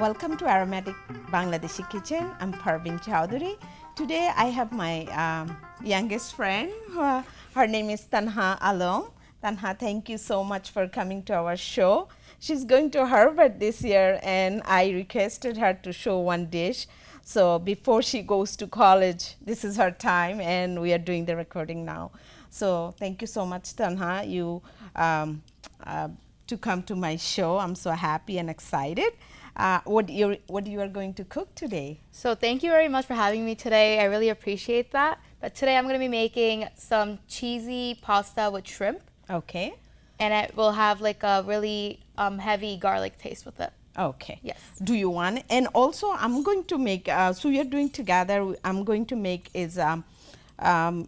Welcome to Aromatic Bangladeshi Kitchen. I'm Parveen Chowdhury. Today I have my youngest friend. Her name is Tanha Alom. Tanha, thank you so much for coming to our show. She's going to Harvard this year and I requested her to show one dish. So before she goes to college, this is her time and we are doing the recording now. So thank you so much, Tanha, to come to my show. I'm so happy and excited. What you are going to cook today? So thank you very much for having me today. I really appreciate that. But today I'm going to be making some cheesy pasta with shrimp. Okay. And it will have like a really heavy garlic taste with it. Okay. Yes. Do you want? And also, I'm going to make. So we are doing together. I'm going to make is.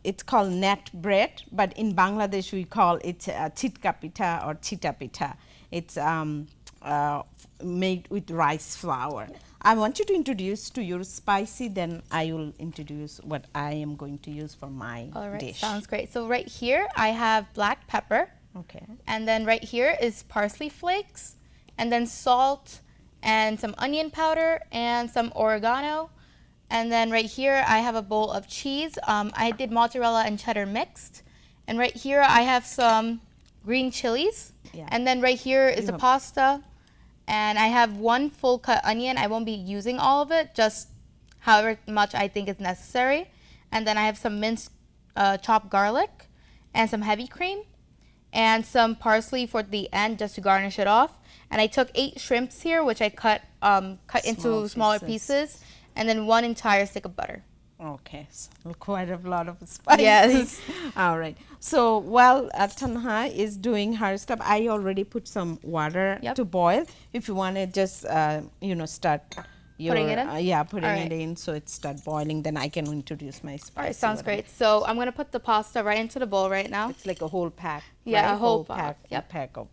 It's called net bread, but in Bangladesh we call it chitka pita or chita pita. It's made with rice flour. I want you to introduce to your spicy, then I will introduce what I am going to use for my All right, dish. sounds great. So right here I have black pepper. Okay. And then right here is parsley flakes, and then salt, and some onion powder, and some oregano. And then right here I have a bowl of cheese. I did mozzarella and cheddar mixed. And right here I have some green chilies. Yeah. And then right here is the pasta. And I have one full cut onion. I won't be using all of it, just however much I think is necessary. And then I have some minced chopped garlic and some heavy cream and some parsley for the end just to garnish it off. And I took 8 shrimps here, which I cut into smaller pieces. And then 1 entire stick of butter. Okay, so quite a lot of spices. Yes. All right. So while Tanha is doing her stuff, I already put some water to boil. If you want to just, start your, putting it in? Putting it in so it start boiling, then I can introduce my spice. All right, sounds great. So I'm going to put the pasta right into the bowl right now. It's like a whole pack. Yeah, right? a whole pack. A pack of.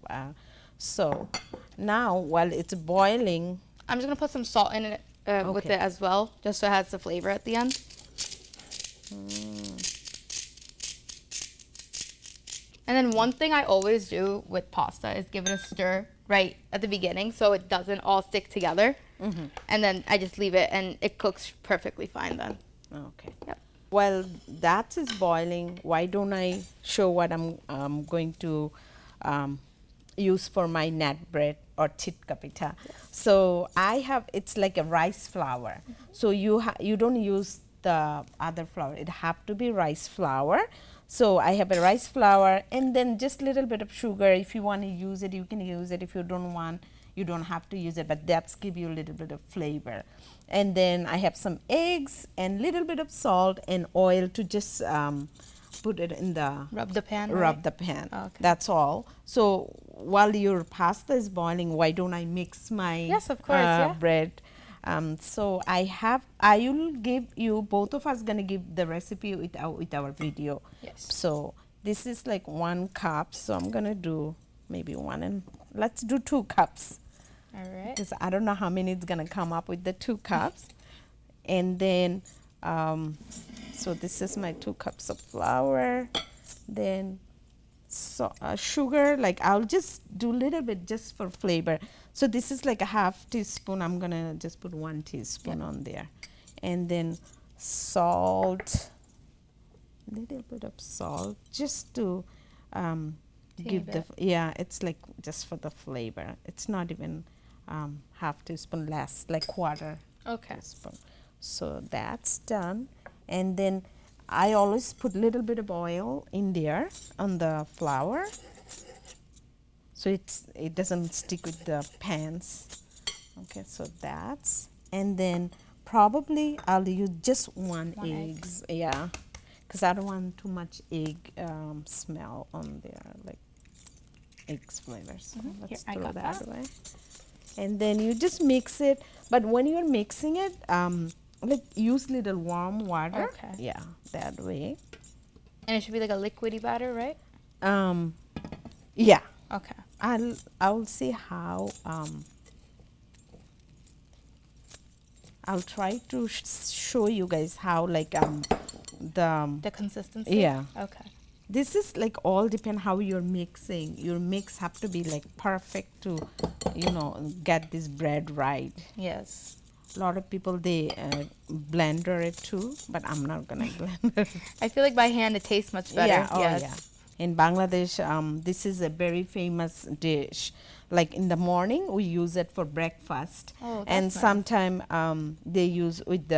So now while it's boiling, I'm just going to put some salt in it. With it as well, just so it has the flavor at the end. And then one thing I always do with pasta is give it a stir right at the beginning so it doesn't all stick together. And then I just leave it and it cooks perfectly fine then. Okay. Yep. While that is boiling, why don't I show what I'm going to use for my net bread or chitka pita. So I have, it's like a rice flour. So you don't use the other flour. It have to be rice flour. So I have a rice flour and then just little bit of sugar. If you want to use it, you can use it. If you don't want, you don't have to use it, but that's give you a little bit of flavor. And then I have some eggs and little bit of salt and oil to just put it in the rub the pan. Rub the pan. Oh, okay. That's all. So while your pasta is boiling, why don't I mix my bread? So I will give you, both of us gonna give the recipe with our video. Yes. So this is like 1 cup. So I'm gonna do maybe 1 and let's do 2 cups. All right. Because I don't know how many it's gonna come up with the 2 cups. And then so this is my 2 cups of flour. Then sugar, like I'll just do a little bit just for flavor. So this is like a half teaspoon. I'm gonna just put 1 teaspoon on there. And then salt, little bit of salt just to give the, it's like just for the flavor. It's not even half teaspoon, less, like quarter teaspoon. So that's done. And then I always put a little bit of oil in there on the flour, so it doesn't stick with the pans. Okay, so that's, and then probably I'll use just one egg. Yeah, because I don't want too much egg smell on there, like eggs flavors. So let's throw that away. And then you just mix it, but when you're mixing it, like use little warm water. Okay. Yeah, that way. And it should be like a liquidy batter, right? Yeah. Okay. I'll see how I'll try to show you guys how like the consistency. Yeah. Okay. This is like all depend how you're mixing. Your mix have to be like perfect to, get this bread right. Yes. A lot of people they blender it too, but I'm not gonna blender. I feel like by hand it tastes much better. Yeah, oh yes. yeah. In Bangladesh, this is a very famous dish. Like in the morning, we use it for breakfast, Oh, that's and nice. sometime they use with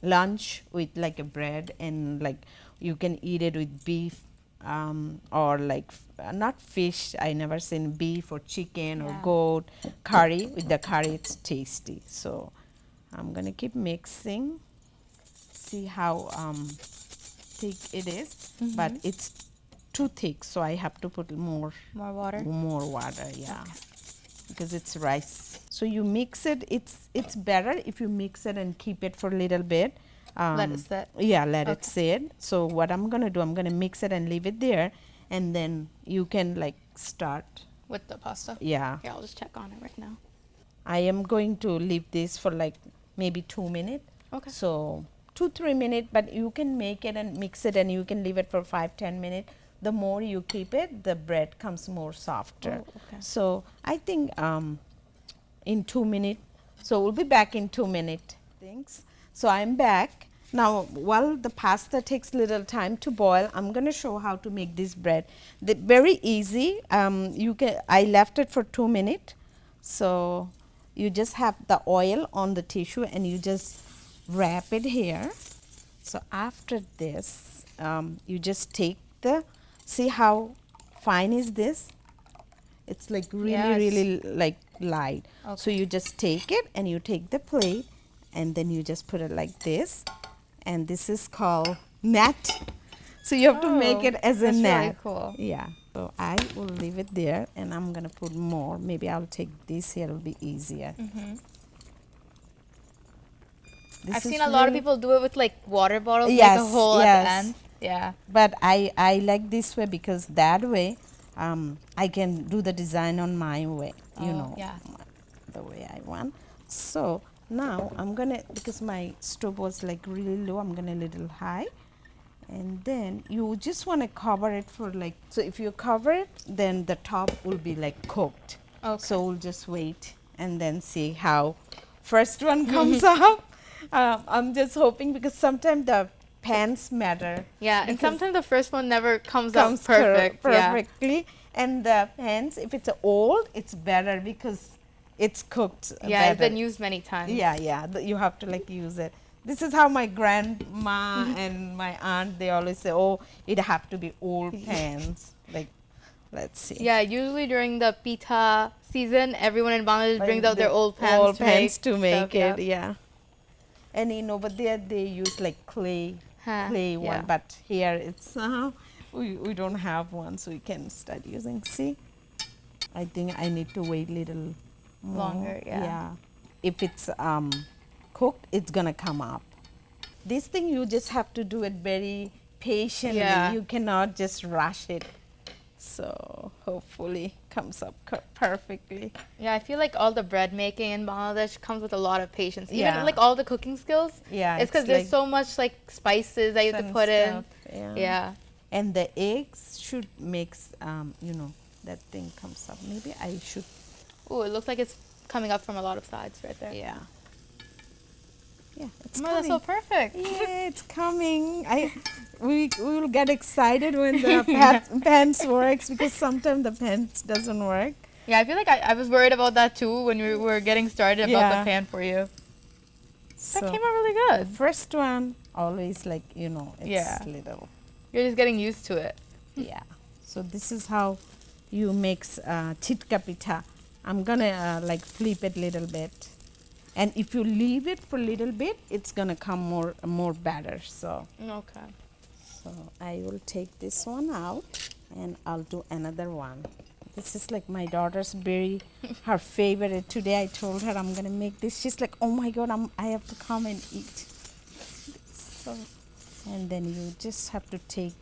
lunch with like a bread, and like you can eat it with beef or like not fish. I never seen beef or chicken or Yeah. goat curry. With the curry, it's tasty. So I'm gonna keep mixing. See how thick it is, but it's too thick, so I have to put more More water. yeah, because it's rice. So you mix it. It's better if you mix it and keep it for a little bit. Let it sit. Yeah, let it Okay. sit. So what I'm gonna do, I'm gonna mix it and leave it there, and then you can like start. With the pasta. Yeah, Here, I'll just check on it right now. I am going to leave this for like maybe 2 minutes. Okay. So 2-3 minutes, but you can make it and mix it, and you can leave it for 5-10 minutes. The more you keep it, the bread comes more softer. Oh, okay. So I think in 2 minutes. So we'll be back in 2 minutes. Thanks. So I'm back. Now while the pasta takes little time to boil, I'm gonna show how to make this bread. Very easy. I left it for 2 minutes. So you just have the oil on the tissue and you just wrap it here. So after this, you just take see how fine is this? It's like really, Yes. really like light. Okay. So you just take it and you take the plate and then you just put it like this. And this is called net. So you have to make Oh, it as a that's net. really cool. Yeah. So I will leave it there and I'm gonna put more. Maybe I'll take this here, it'll be easier. This I've is seen a lot of really- people do it with like water bottles, Yes, make a hole at yes. the end. Yeah. But I like this way because that way I can do the design on my way, Oh, yeah. the way I want. So now I'm gonna, because my stove was like really low, I'm gonna little high. And then you just want to cover it for like, so if you cover it, then the top will be like cooked. Okay. So we'll just wait and then see how first one comes up. I'm just hoping because sometimes the pans matter. Yeah, and because sometimes the first one never comes comes out perfect. Yeah. perfectly. And the pans, if it's old, it's better because it's cooked Yeah, it's better. been used many times. Yeah, you have to like use it. This is how my grandma and my aunt, they always say, oh, it have to be old pans. Like, let's see. Yeah, usually during the pita season, everyone in Bangladesh Like brings out their the old pans old to pans make, to make stuff, it, yeah. And but there they use like clay Yeah. one, but here it's we don't have one, so we can start using. See, I think I need to wait little more. Longer, yeah. If it's cooked, it's gonna come up. This thing you just have to do it very patiently. Yeah. You cannot just rush it. So hopefully comes up perfectly. Yeah, I feel like all the bread making in Bangladesh comes with a lot of patience. Even Yeah. like all the cooking skills. Yeah, It's because it's there's like so much like spices that you have to some put stuff, in. Yeah. Yeah. And the eggs should mix, that thing comes up. Maybe I should, Oh, it looks like it's coming up from a lot of sides right there. yeah. Yeah, it's Oh, that's coming. so perfect. Yeah, it's coming. We will get excited when the pans works because sometimes the pans doesn't work. Yeah, I feel like I was worried about that too when we were getting started about Yeah. the pan for you. So That came out really the good. first one always like it's Yeah. little. You're just getting used to it. Yeah. So this is how you mix chitka pita. I'm gonna like flip it a little bit, and if you leave it for a little bit, it's gonna come more better. So Okay. I will take this one out, and I'll do another one. This is like my daughter's her favorite. Today I told her I'm gonna make this. She's like, oh my God, I have to come and eat. So, and then you just have to take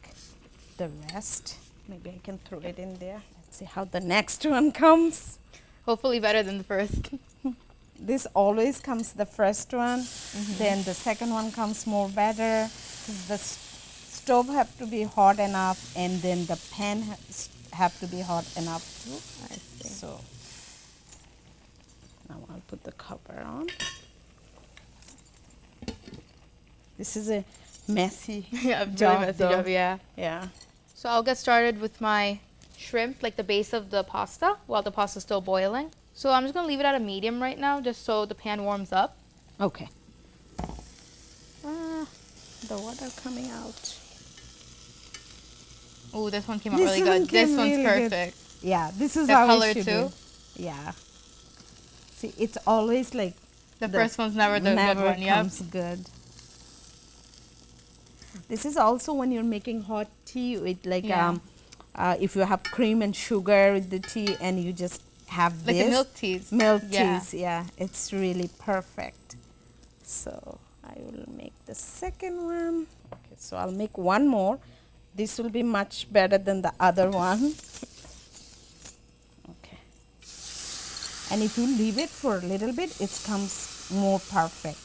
the rest. Maybe I can throw it in there. Let's see how the next one comes. Hopefully better than the first. This always comes the first one, then the second one comes more better. 'Cause the stove have to be hot enough, and then the pan have to be hot enough too. I see. So now I'll put the cover on. This is a messy Yeah, really job, messy though. job, yeah. Yeah. So I'll get started with my shrimp, like the base of the pasta, while the pasta's still boiling. So I'm just gonna leave it at a medium right now, just so the pan warms up. Okay. The water coming out. Ooh, this one came out This really one good. This came one's really good. perfect. Yeah, this is The how color it should too? be. Yeah. See, it's always like The first one's never the good one, yep. comes good. This is also when you're making hot tea with like Yeah. if you have cream and sugar with the tea, and you just have Like this the milk teas. milk Yeah. teas. Yeah, it's really perfect. So I will make the second one. Okay, so I'll make one more. This will be much better than the other one. Okay. And if you leave it for a little bit, it comes more perfect.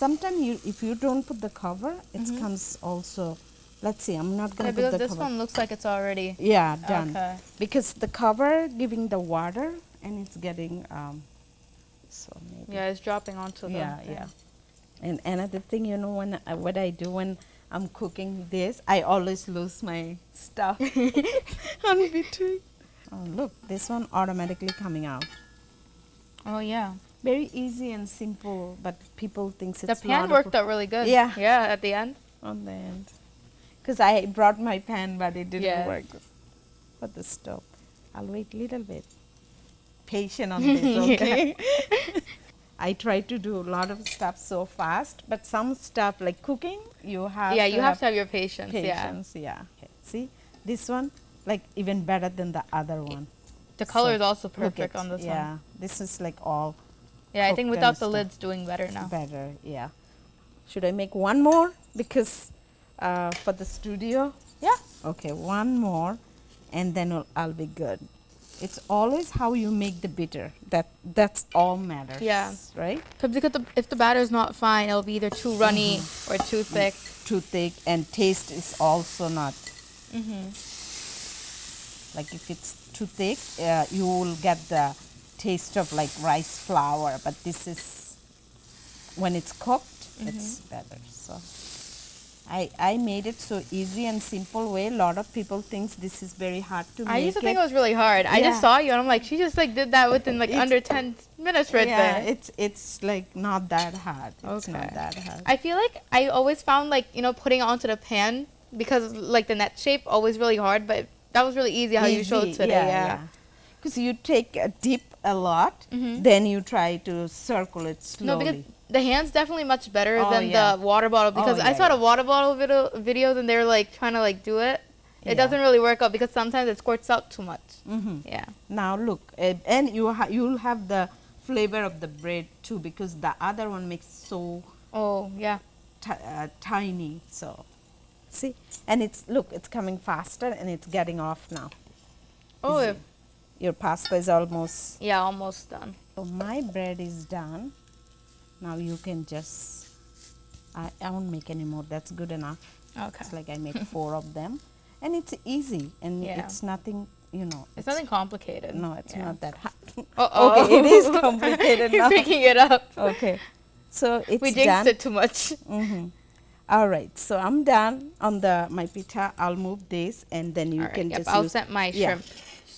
Sometimes if you don't put the cover, it comes also. Let's see, I'm not I going to put believe the this cover. one looks like it's already. Yeah, done. Okay. Because the cover giving the water, and it's getting so maybe. Yeah, it's dropping onto the. Yeah, thing. yeah. And another thing, you know, when what I do when I'm cooking this, I always lose my stuff on between. Oh, look, this one automatically coming out. Oh yeah. Very easy and simple, but people think it's The pan worked out really good. Yeah. Yeah, at the end. on the end. Because I brought my pan, but it didn't Yeah. work for the stove. I'll wait a little bit. Patient on this, okay? I try to do a lot of stuff so fast, but some stuff like cooking, you have Yeah, to you have to have your patience. patience. Yeah. Okay. See, this one, like even better than the other one. The color So, is also look perfect at- on this yeah, one. this is like all Yeah, I cooked think and without the stuff. lid's doing better now. better. Yeah. Should I make one more because for the studio? Yeah. Okay, one more, and then I'll be good. It's always how you make the bitter. That's all matters. Yeah. Right. Because if the batter is not fine, it'll be either too runny or too thick. Too thick, and taste is also not. Mm-hmm. Like if it's too thick, you will get the taste of like rice flour. But this is when it's cooked, it's better. So I made it so easy and simple way. A lot of people thinks this is very hard to make. I used to think it was really hard. I Yeah. just saw you and I'm like, she just like did that within like It's- under 10 minutes right yeah, there. it's like not that hard. It's not Okay. that hard. I feel like I always found like, putting it onto the pan because like the net shape always really hard, but that was really easy how you showed Easy, today. Yeah. Because you take a dip a lot, Mhm. then you try to circle it slowly. No, because the hand's definitely much better Oh, than yeah. the water bottle because I yeah, saw yeah. the water bottle videos and they're like trying to like do it. It Yeah. doesn't really work out because sometimes it squirts out too much. Mhm. Yeah. Now look, and you'll have the flavor of the bread too, because the other one makes so Oh, yeah. tiny. So see, and it's coming faster and it's getting off now. Oh, Is it- Your pasta is almost. yeah, almost done. So my bread is done. Now you can just. I won't make any more. That's good enough. Okay. It's like I made 4 of them, and it's easy and Yeah. it's nothing. It's nothing complicated. No, it's Yeah. not that hard. Uh-oh. Okay, it is complicated You're now. picking it up. Okay, so it's We done. jinxed it too much. All right, so I'm done on my pita. I'll move this, and then you All right, can yep, just I'll use. set my yeah. shrimp.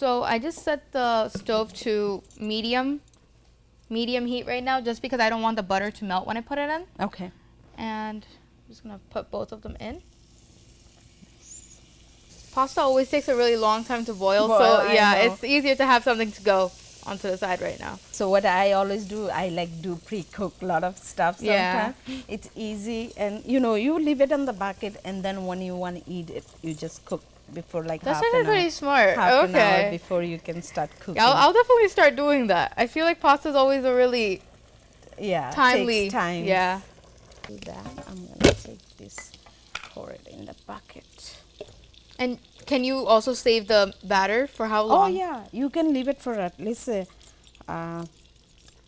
So I just set the stove to medium heat right now just because I don't want the butter to melt when I put it in. Okay. And I'm just going to put both of them in. Pasta always takes a really long time to boil, Boil, so I yeah, know. it's easier to have something to go onto the side right now. So what I always do, I like do pre-cook a lot of stuff Yeah. sometimes. It's easy, and you leave it on the bucket, and then when you want to eat it, you just cook before like That's half actually an hour. pretty smart. Half an hour Okay. before you can start cooking. Yeah, I'll definitely start doing that. I feel like pasta is always a really yeah, timely. takes time. Yeah. Do that. I'm gonna take this, pour it in the bucket. And can you also save the batter for how Oh long? yeah, you can leave it for at least a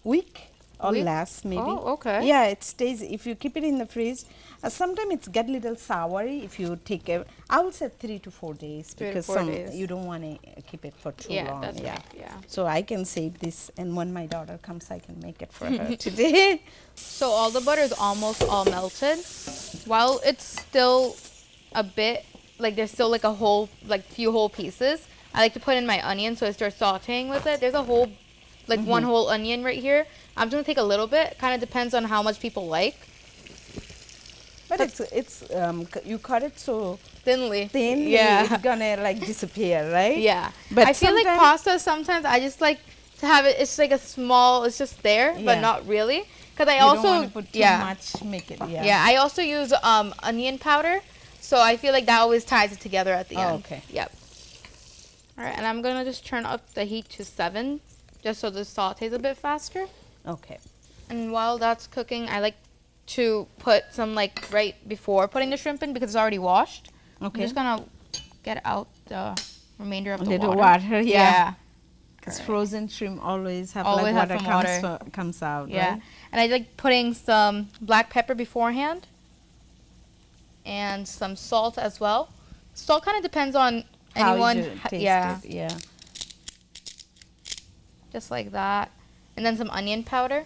week. or less maybe. Oh, okay. Yeah, it stays if you keep it in the fridge. Sometimes it's get little soury if you take it. I would say 3 to 4 days 3 to because 4 days. you don't want to keep it for too Yeah, long. that's right. Yeah. So I can save this, and when my daughter comes, I can make it for her today. So all the butter is almost all melted. While it's still a bit, like there's still like a whole, like few whole pieces, I like to put in my onion so I start sauteing with it. There's a whole, like one whole onion right here. I'm just gonna take a little bit. Kind of depends on how much people like. But it's you cut it so Thinly. yeah, it's gonna like disappear, right? Yeah. But I feel like pasta sometimes I just like to have it. It's like a small. It's just there, but not really. Because I also don't want to put too much. Make it Yeah, I also use onion powder, so I feel like that always ties it together at the end. Okay. Yep. All right, and I'm gonna just turn up the heat to 7, just so the saute's a bit faster. Okay. And while that's cooking, I like to put some like right before putting the shrimp in because it's already washed. Okay. I'm just gonna get out the remainder of the little water. water, yeah. Because frozen shrimp always have Always like have water some comes out, Yeah. right? And I like putting some black pepper beforehand and some salt as well. Salt kind of depends on anyone. Yeah. Yeah. Just like that. And then some onion powder.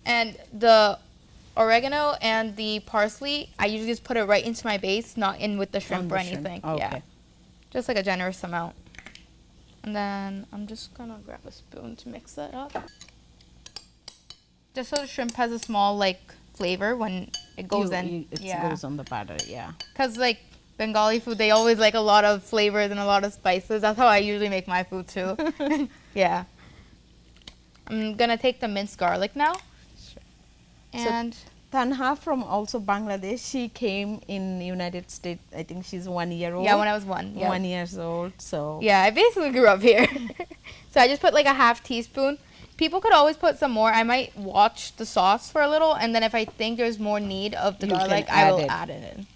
And the oregano and the parsley, I usually just put it right into my base, not in with the shrimp or anything. Okay. Yeah. Just like a generous amount. And then I'm just gonna grab a spoon to mix that up. Just so the shrimp has a small like flavor when it goes in. It goes on the batter, yeah. Cause like Bengali food, they always like a lot of flavors and a lot of spices. That's how I usually make my food too. Yeah. I'm gonna take the minced garlic now. And Tanha from also Bangladesh, she came in the United States. I think she's 1 year old. yeah, when I was 1. Yeah. 1 year old. So Yeah, I basically grew up here. So I just put like a half teaspoon. People could always put some more. I might watch the sauce for a little, and then if I think there's more need of the garlic, I will add it in.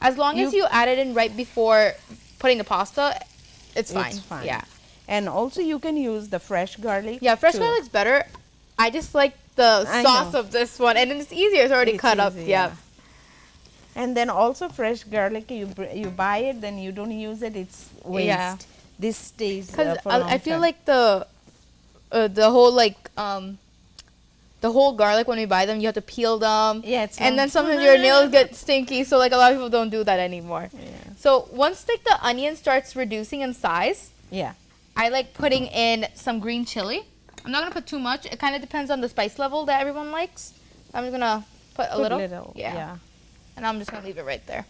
As long as you add it in right before putting the pasta, it's fine. It's fine. Yeah. And also you can use the fresh garlic. Yeah, fresh garlic's better. I just like the sauce of this one, and it's easier. It's already cut up. Yeah. And then also fresh garlic, you buy it, then you don't use it. It's waste. Yeah. This stays for Because a long I feel time. like the whole like the whole garlic when we buy them, you have to peel them. Yeah, it's and then sometimes your nails get stinky, so like a lot of people don't do that anymore. Yeah. So once like the onion starts reducing in size, Yeah. I like putting in some green chili. I'm not gonna put too much. It kind of depends on the spice level that everyone likes. I'm just gonna put a little. Yeah. And I'm just gonna leave it right there.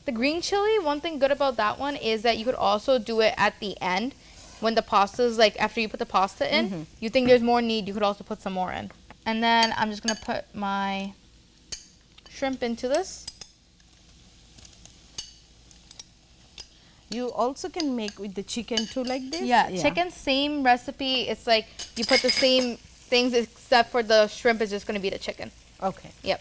The green chili, one thing good about that one is that you could also do it at the end when the pasta's like after you put the pasta in. You think there's more need, you could also put some more in. And then I'm just gonna put my shrimp into this. You also can make with the chicken too, like this. Yeah, chicken, same recipe. It's like you put the same things except for the shrimp is just gonna be the chicken. Okay. Yep.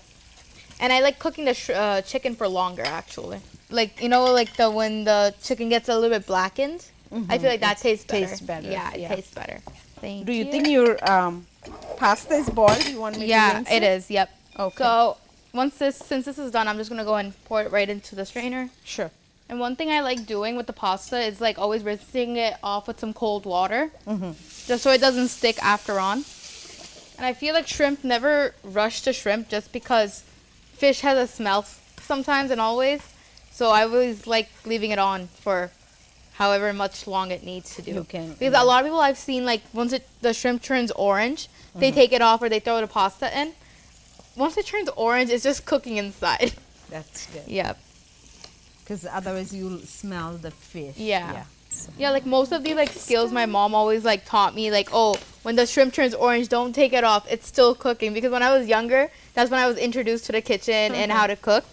And I like cooking the chicken for longer, actually. Like, you know, like when the chicken gets a little bit blackened, I feel like that tastes better. Yeah, it tastes better. Thank you. Do you think your pasta is boiled? You want me to rinse it is. Yep. Okay. So since this is done, I'm just gonna go and pour it right into the strainer. Sure. And one thing I like doing with the pasta is like always rinsing it off with some cold water, just so it doesn't stick after on. And I feel like shrimp never rush to shrimp just because fish has a smell sometimes and always. So I always like leaving it on for however much long it needs to do. Because a lot of people I've seen, like once the shrimp turns orange, they take it off or they throw the pasta in. Once it turns orange, it's just cooking inside. That's good. Yep. Because otherwise you'll smell the fish. Yeah. Yeah, like most of these like skills my mom always like taught me, like, oh, when the shrimp turns orange, don't take it off. It's still cooking. Because when I was younger, that's when I was introduced to the kitchen and how to cook.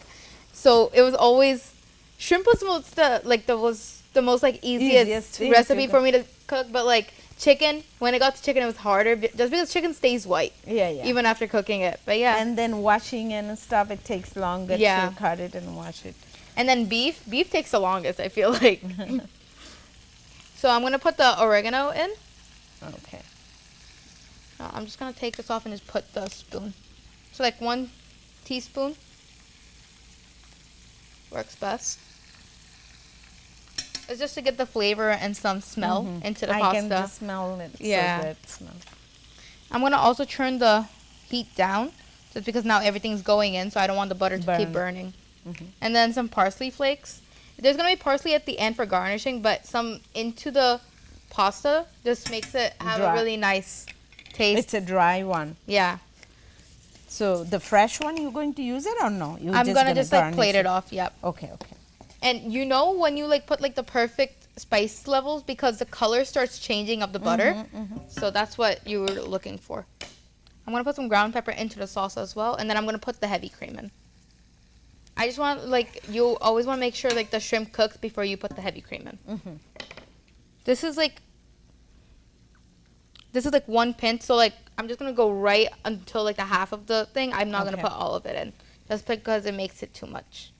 So it was always shrimp was the most like easiest recipe for me to cook. But like chicken, when it got to chicken, it was harder just because chicken stays white. Yeah. Even after cooking it. But yeah. And then washing and stuff, it takes longer to cut it and wash it. And then beef takes the longest, I feel like. So I'm gonna put the oregano in. Okay. Now I'm just going to take this off and just put the spoon. So like 1 teaspoon works best. It's just to get the flavor and some smell into the pasta. I can just smell it. Yeah. So good smell. I'm going to also turn the heat down just because now everything's going in, so I don't want the butter to keep burning. And then some parsley flakes. There's going to be parsley at the end for garnishing, but some into the pasta just makes it have a really nice taste. It's a dry one. Yeah. So the fresh one, you're going to use it or no? I'm going to just like plate it off. Yep. Okay, okay. And you know when you like put like the perfect spice levels because the color starts changing of the butter. So that's what you were looking for. I'm going to put some ground pepper into the sauce as well. And then I'm going to put the heavy cream in. I just want like, you always want to make sure like the shrimp cooks before you put the heavy cream in. This is like 1 pinch. So like I'm just going to go right until like the half of the thing. I'm not going to put all of it in. Just because it makes it too much.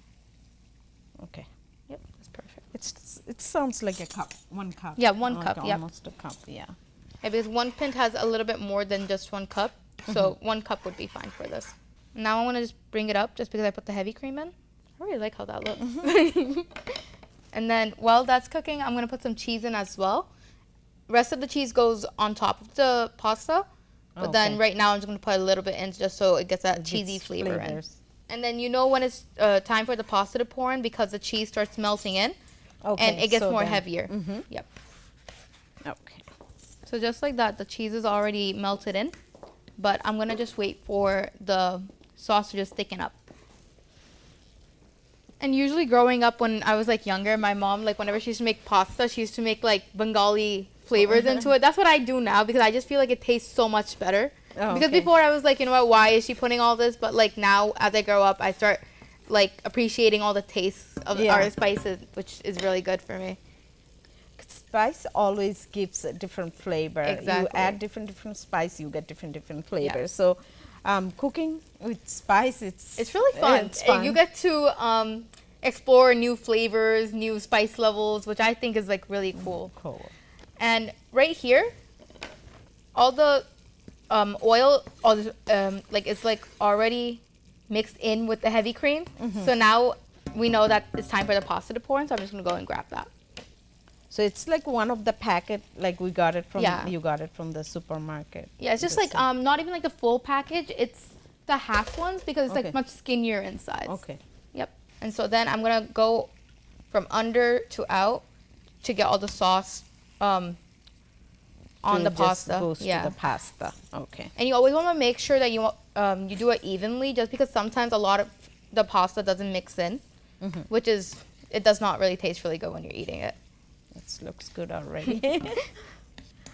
Okay. Yep, that's perfect. It sounds like a cup, 1 cup. Yeah, 1 like cup. Yeah, almost a cup. Yeah. Yeah, because 1 pint has a little bit more than just 1 cup, so 1 cup would be fine for this. Now I want to just bring it up, just because I put the heavy cream in. I really like how that looks. And then while that's cooking, I'm gonna put some cheese in as well. Rest of the cheese goes on top of the pasta, but then right now I'm just gonna put a little bit in just so it gets that cheesy flavor in. And then you know when it's time for the pasta to pour in because the cheese starts melting in, and it gets more heavier. Yep. Okay. So just like that, the cheese is already melted in, but I'm gonna just wait for the sauce to just thicken up. And usually growing up when I was like younger, my mom, like whenever she used to make pasta, she used to make like Bengali flavors into it. That's what I do now because I just feel like it tastes so much better. Because before I was like, you know what, why is she putting all this? But like now as I grow up, I start like appreciating all the tastes of our spices, which is really good for me. Spice always gives a different flavor. Exactly. You add different spice, you get different flavors. So cooking with spice, it's really fun. It's fun. You get to explore new flavors, new spice levels, which I think is like really cool. And right here, all the oil, like it's like already mixed in with the heavy cream. So now we know that it's time for the pasta to pour in. So I'm just gonna go and grab that. So it's like one of the packet, like we got it from, you got it from the supermarket. Yeah, it's just like not even like the full package. It's the half ones because it's like much skinnier in size. Okay. Yep. And so then I'm gonna go from under to out to get all the sauce on the pasta. Goes to the pasta. Okay. And you always want to make sure that you you do it evenly, just because sometimes a lot of the pasta doesn't mix in, which is it does not really taste really good when you're eating it. It looks good already.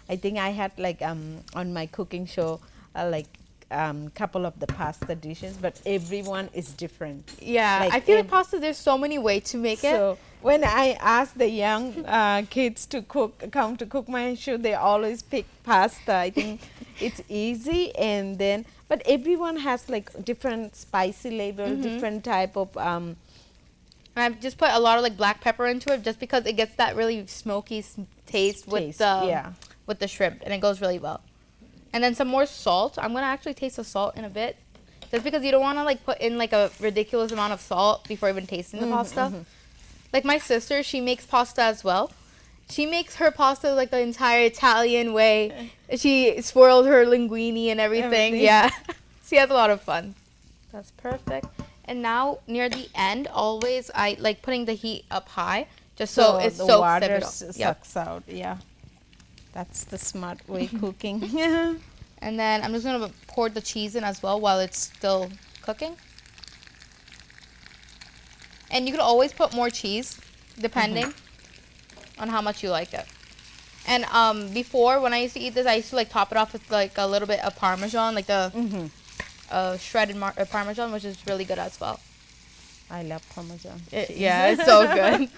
I think I had like on my cooking show like couple of the pasta dishes, but everyone is different. Yeah, like I feel like pasta, there's so many ways to make it. So when I ask the young kids to come to cook my show, they always pick pasta. I think it's easy, and then but everyone has like different spicy level, different type of. And I've just put a lot of like black pepper into it, just because it gets that really smoky taste with the shrimp, and it goes really well. And then some more salt. I'm gonna actually taste the salt in a bit, just because you don't want to like put in like a ridiculous amount of salt before even tasting the pasta. Like my sister, she makes pasta as well. She makes her pasta like the entire Italian way. She swirled her linguine and everything. Yeah, she has a lot of fun. That's perfect. And now near the end, always I like putting the heat up high, just so it the soaks water everything. sucks out. Yeah, that's the smart way cooking. And then I'm just gonna pour the cheese in as well while it's still cooking. And you could always put more cheese, depending on how much you like it. And before, when I used to eat this, I used to like top it off with like a little bit of Parmesan, like the shredded Parmesan, which is really good as well. I love Parmesan. Yeah, it's so good.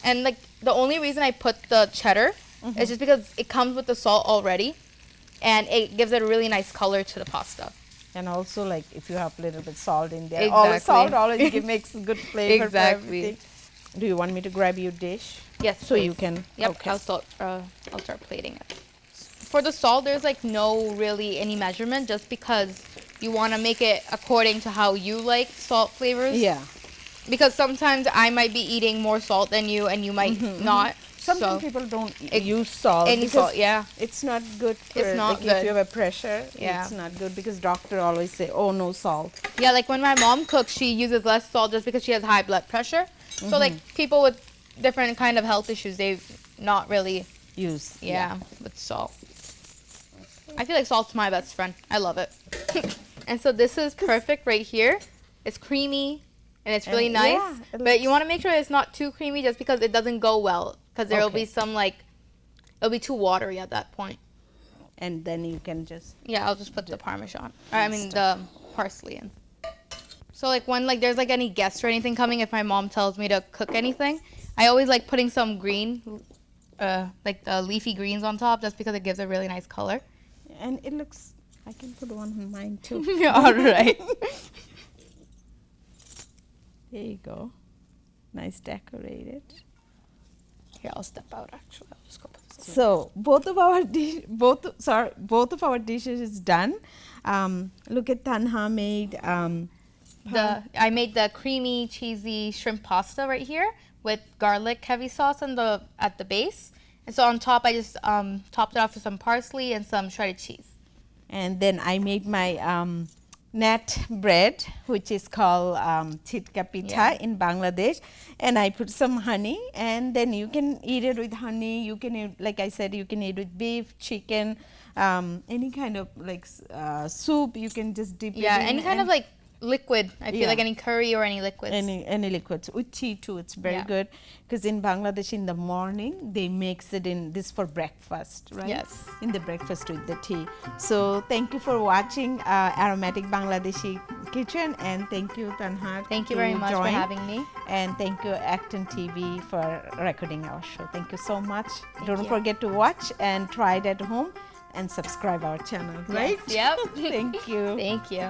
And like the only reason I put the cheddar is just because it comes with the salt already, and it gives it a really nice color to the pasta. And also, like, if you have a little bit salt in there, all salt always makes good flavor for everything. Do you want me to grab your dish? Yes, so please. You can. Yep. Okay. I'll start plating it. for the salt, there's like no really any measurement, just because you want to make it according to how you like salt flavors. Yeah. Because sometimes I might be eating more salt than you, and you might not. Sometimes so people don't use salt. any salt, yeah. It's not good for, It's not like, good. if you have a pressure, Yeah. it's not good because doctor always say, oh, no salt. Yeah, like when my mom cooks, she uses less salt just because she has high blood pressure. So like people with different kind of health issues, they not really Use. with salt. I feel like salt's my best friend. I love it. And so this is perfect right here. It's creamy and it's really And, nice. yeah, it But you want to make sure it's not too creamy just because it doesn't go well. Because there will Okay. be some like, it'll be too watery at that point. And then you can just. Yeah, I'll just put the Parmesan. I mean the parsley in. So like when like there's like any guests or anything coming, if my mom tells me to cook anything, I always like putting some green, like the leafy greens on top, just because it gives a really nice color. And it looks, I can put one on mine too. All right. There you go. Nice decorated. Here, I'll step out actually. I'll just go put this away. So both of our dishes is done. Look at Tanha made I made the creamy, cheesy shrimp pasta right here with garlic heavy sauce at the base. And so on top, I just topped it off with some parsley and some shredded cheese. and then I made my net bread, which is called chitka pitha in Bangladesh, and I put some honey, and then you can eat it with honey. You can eat, like I said, you can eat with beef, chicken, any kind of like soup. You can just dip it in. Any kind of like liquid. I feel Yeah. like any curry or any liquids. Any liquids with tea too. It's very good because in Bangladesh in the morning they mix it in this for breakfast, right? Yes. In the breakfast with the tea. So thank you for watching Aromatic Bangladeshi Kitchen, and thank you Tanha. Thank you very much for having me. And thank you ActonTV for recording our show. Thank you so much. Don't you. forget to watch and try it at home and subscribe our channel, right? Yes, yep. Thank you. Thank you.